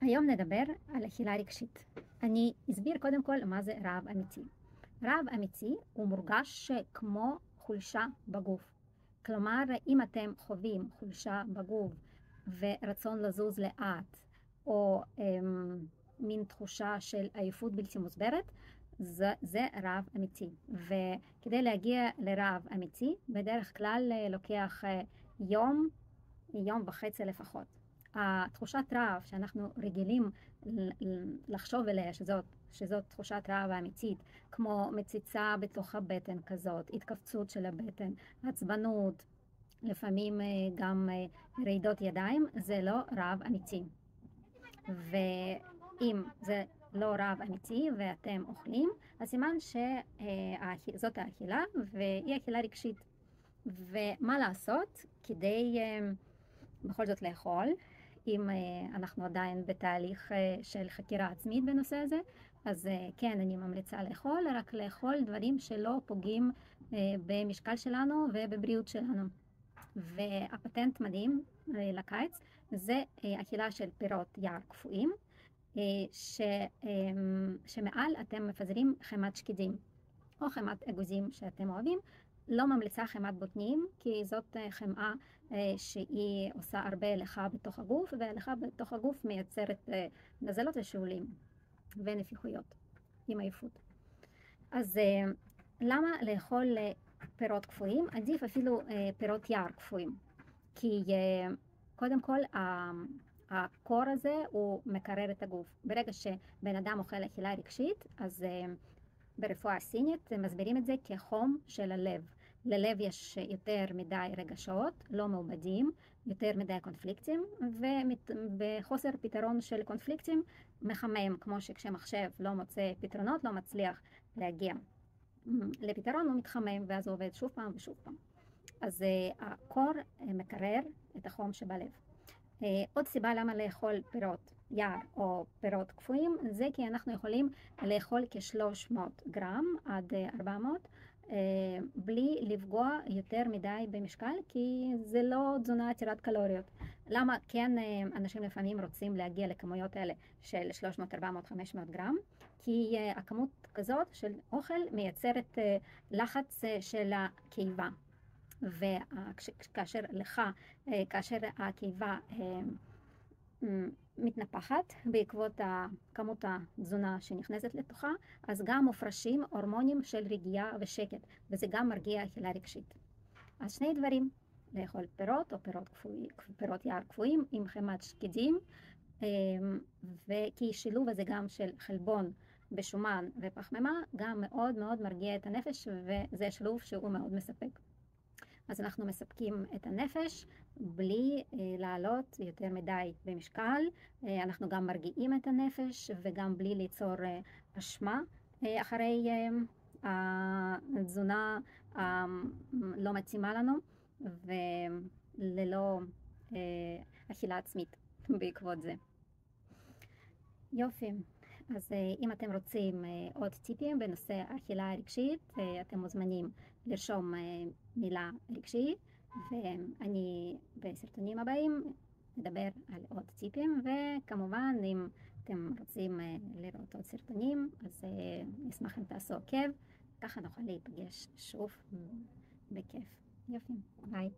היום נדבר על אכילה רגשית. אני אסביר קודם כל מה זה רעב אמיתי. רעב אמיתי הוא מורגש כמו חולשה בגוף. כלומר, אם אתם חווים חולשה בגוף ורצון לזוז לאט, או מין תחושה של עייפות בלתי מוסברת, זה רעב אמיתי. וכדי להגיע לרעב אמיתי, בדרך כלל לוקח יום וחצי לפחות. התחושת רעב שאנחנו רגילים לחשוב עליה, שזאת תחושת רעב האמיתית, כמו מציצה בתוך הבטן כזאת, התכווצות של הבטן, עצבנות, לפעמים גם רעידות ידיים, זה לא רעב אמיתי. ואם זה לא רעב אמיתי ואתם אוכלים, אז סימן שזאת האכילה והיא אכילה רגשית. ומה לעשות כדי בכל זאת לאכול, אם אנחנו עדיין בתהליך של חקירה עצמית בנושא הזה, אז כן, אני ממליצה לאכול, רק לאכול דברים שלא פוגעים במשקל שלנו ובבריאות שלנו. והפטנט מדהים לקיץ זה אכילה של פירות יער קפואים, שמעל אתם מפזרים חמת שקדים או חמת אגוזים שאתם אוהבים. לא ממליצה חמת בוטנים, כי זאת חמאה שהיא עושה הרבה הלכה בתוך הגוף, וההלכה בתוך הגוף מייצרת נזלות ושאולים ונפיחויות עם עייפות. אז למה לאכול פירות קפואים? עדיף אפילו פירות יער קפואים, כי קודם כל הקור הזה הוא מקרר את הגוף. ברגע שבן אדם אוכל אכילה רגשית, אז ברפואה הסינית מסבירים את זה כחום של הלב. ללב יש יותר מדי רגשות, לא מעובדים, יותר מדי קונפליקטים, ובחוסר פתרון של קונפליקטים מחמם, כמו שכשמחשב לא מוצא פתרונות, לא מצליח להגיע לפתרון, הוא מתחמם, ואז הוא עובד שוב פעם ושוב פעם. אז הקור מקרר את החום שבלב. עוד סיבה למה לאכול פירות יער או פירות קפואים, זה כי אנחנו יכולים לאכול כ-300 גרם עד 400 בלי לפגוע יותר מדי במשקל, כי זה לא תזונה עתירת קלוריות. למה כן אנשים לפעמים רוצים להגיע לכמויות האלה של 300, 400, 500 גרם? כי הכמות כזאת של אוכל מייצרת לחץ של הקיבה. וכאשר הקיבה מתנפחת בעקבות כמות התזונה שנכנסת לתוכה, אז גם מופרשים הורמונים של רגיעה ושקט, וזה גם מרגיע אכילה רגשית. אז שני דברים, לאכול פירות או פירות יער קפואים עם חמת שקדים, וכי שילוב הזה גם של חלבון בשומן ופחמימה גם מאוד מאוד מרגיע את הנפש, וזה שילוב שהוא מאוד מספק. אז אנחנו מספקים את הנפש בלי לעלות יותר מדי במשקל, אנחנו גם מרגיעים את הנפש וגם בלי ליצור אשמה אחרי התזונה לא מתאימה לנו, וללא אכילה עצמית בעקבות זה. יופי. אז אם אתם רוצים עוד טיפים בנושא אכילה רגשית, אתם מוזמנים לרשום מילה רגשית, ואני בסרטונים הבאים נדבר על עוד טיפים, וכמובן אם אתם רוצים לראות עוד סרטונים, אז נשמח אם תעשו עוקב, ככה נוכל להיפגש שוב בכיף. יופי, ביי.